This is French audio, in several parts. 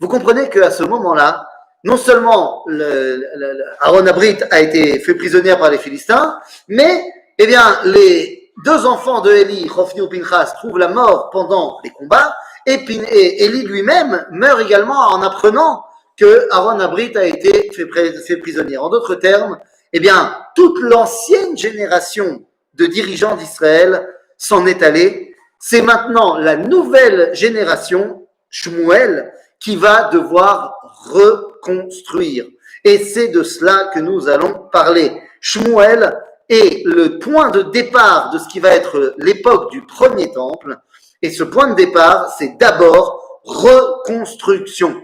vous comprenez qu'à ce moment-là, non seulement Aaron Abrit a été fait prisonnier par les Philistins, mais eh bien, les deux enfants de Élie, Hofni et Pinchas, trouvent la mort pendant les combats, et Élie lui-même meurt également en apprenant que Aaron Abrit a été fait prisonnier. En d'autres termes, eh bien, toute l'ancienne génération de dirigeants d'Israël s'en est allée. C'est maintenant la nouvelle génération, Shmuel, qui va devoir reconstruire. Et c'est de cela que nous allons parler. Shmuel est le point de départ de ce qui va être l'époque du premier temple. Et ce point de départ, c'est d'abord reconstruction.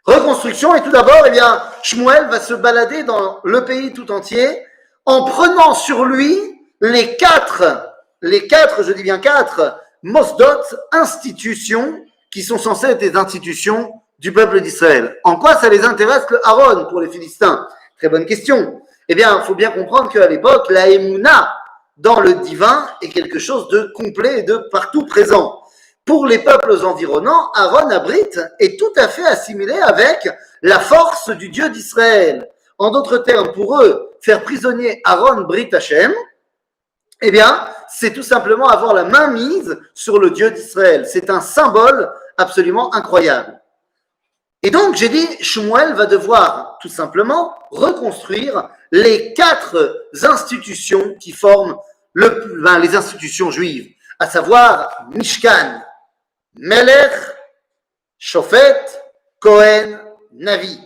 Reconstruction, et tout d'abord, eh bien, Shmuel va se balader dans le pays tout entier en prenant sur lui les quatre, je dis bien quatre, mosdot, institutions qui sont censées être des institutions du peuple d'Israël. En quoi ça les intéresse le Aaron pour les Philistins? Très bonne question. Eh bien, il faut bien comprendre qu'à l'époque, la Emouna dans le divin est quelque chose de complet et de partout présent. Pour les peuples environnants, Aaron Abrit est tout à fait assimilé avec la force du Dieu d'Israël. En d'autres termes, pour eux, faire prisonnier Aaron Brit Hashem, eh bien, c'est tout simplement avoir la main mise sur le Dieu d'Israël. C'est un symbole absolument incroyable. Et donc, j'ai dit, Shmuel va devoir tout simplement reconstruire les quatre institutions qui forment les institutions juives, à savoir Mishkan, Melech, Shofet, Kohen, Navi.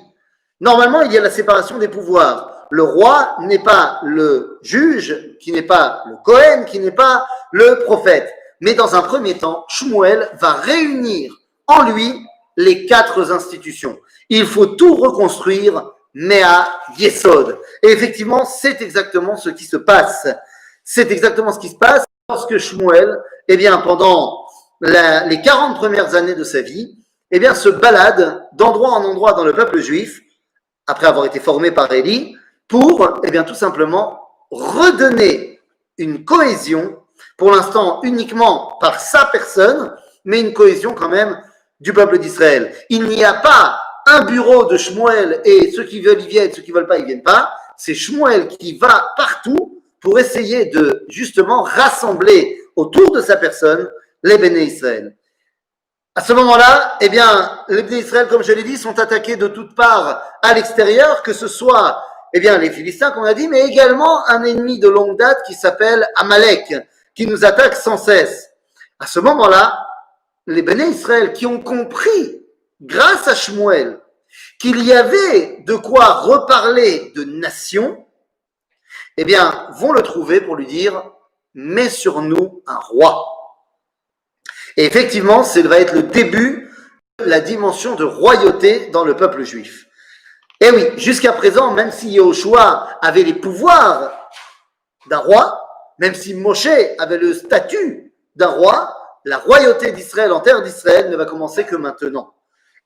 Normalement, il y a la séparation des pouvoirs. Le roi n'est pas le juge, qui n'est pas le Kohen, qui n'est pas le prophète. Mais dans un premier temps, Shmuel va réunir en lui les quatre institutions. Il faut tout reconstruire, Mea Yesod. Et effectivement, c'est exactement ce qui se passe. C'est exactement ce qui se passe lorsque Shmuel, eh bien, pendant les 40 premières années de sa vie, eh bien, se balade d'endroit en endroit dans le peuple juif, après avoir été formé par Élie, pour, eh bien, tout simplement redonner une cohésion, pour l'instant uniquement par sa personne, mais une cohésion quand même du peuple d'Israël. Il n'y a pas un bureau de Shmuel et ceux qui veulent y viennent, ceux qui ne veulent pas, ils ne viennent pas. C'est Shmuel qui va partout pour essayer de justement rassembler autour de sa personne les Béné Israël. À ce moment-là, eh bien, les Béné Israël, comme je l'ai dit, sont attaqués de toutes parts à l'extérieur, que ce soit eh bien, les Philistins qu'on a dit, mais également un ennemi de longue date qui s'appelle Amalek, qui nous attaque sans cesse. À ce moment-là, les Béné Israël qui ont compris, grâce à Shmuel, qu'il y avait de quoi reparler de nation, eh bien, vont le trouver pour lui dire « mets sur nous un roi ». Et effectivement, ça va être le début de la dimension de royauté dans le peuple juif. Et oui, jusqu'à présent, même si Yehoshua avait les pouvoirs d'un roi, même si Moshe avait le statut d'un roi, la royauté d'Israël en terre d'Israël ne va commencer que maintenant.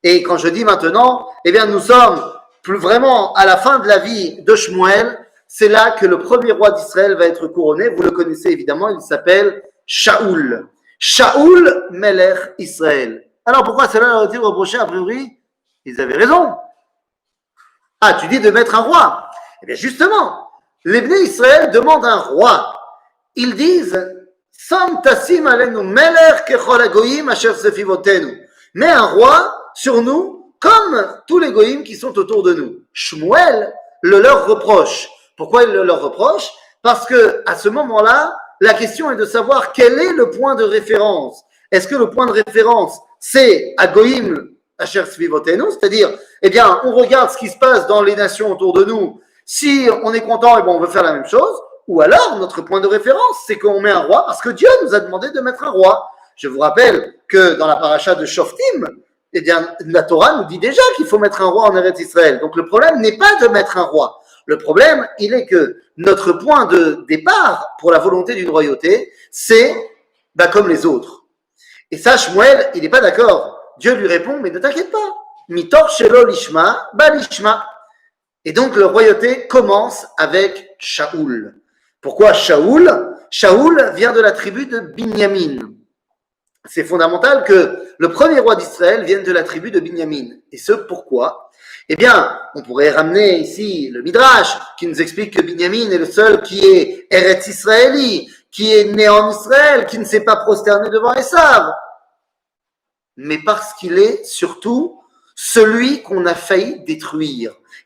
Et quand je dis maintenant, eh bien, nous sommes plus vraiment à la fin de la vie de Shmuel. C'est là que le premier roi d'Israël va être couronné. Vous le connaissez évidemment, il s'appelle Shaoul. Shaoul Melech Israël. Alors pourquoi cela leur a-t-il reproché a priori? Ils avaient raison. Ah, tu dis de mettre un roi. Eh bien justement, les Bnei Israël demandent un roi. Ils disent Sam tassim alenu melech kechol hagoyim asher sefivotenu. Mais un roi sur nous, comme tous les goyim qui sont autour de nous. Shmuel le leur reproche. Pourquoi il le leur reproche? Parce que à ce moment-là, la question est de savoir quel est le point de référence. Est-ce que le point de référence, c'est hagoyim asher sefivotenu, c'est-à-dire, eh bien, on regarde ce qui se passe dans les nations autour de nous. Si on est content, eh bien, on veut faire la même chose. Ou alors, notre point de référence, c'est qu'on met un roi parce que Dieu nous a demandé de mettre un roi. Je vous rappelle que dans la paracha de Shoftim, eh bien, la Torah nous dit déjà qu'il faut mettre un roi en Eretz Israël. Donc, le problème n'est pas de mettre un roi. Le problème, il est que notre point de départ pour la volonté d'une royauté, c'est comme les autres. Et ça, Shmuel, il n'est pas d'accord. Dieu lui répond, mais ne t'inquiète pas. Mitor shelo lishma, ba lishma. Et donc, la royauté commence avec Shaoul. Pourquoi Shaoul? Shaoul vient de la tribu de Binyamin. c'est fondamental que le premier roi d'Israël vienne de la tribu de Binyamin. Et ce, pourquoi? Eh bien, on pourrait ramener ici le Midrash, qui nous explique que Binyamin est le seul qui est Eretz Israéli, qui est né en Israël, qui ne s'est pas prosterné devant Esav. Mais parce qu'il est surtout celui qu'on a failli détruire.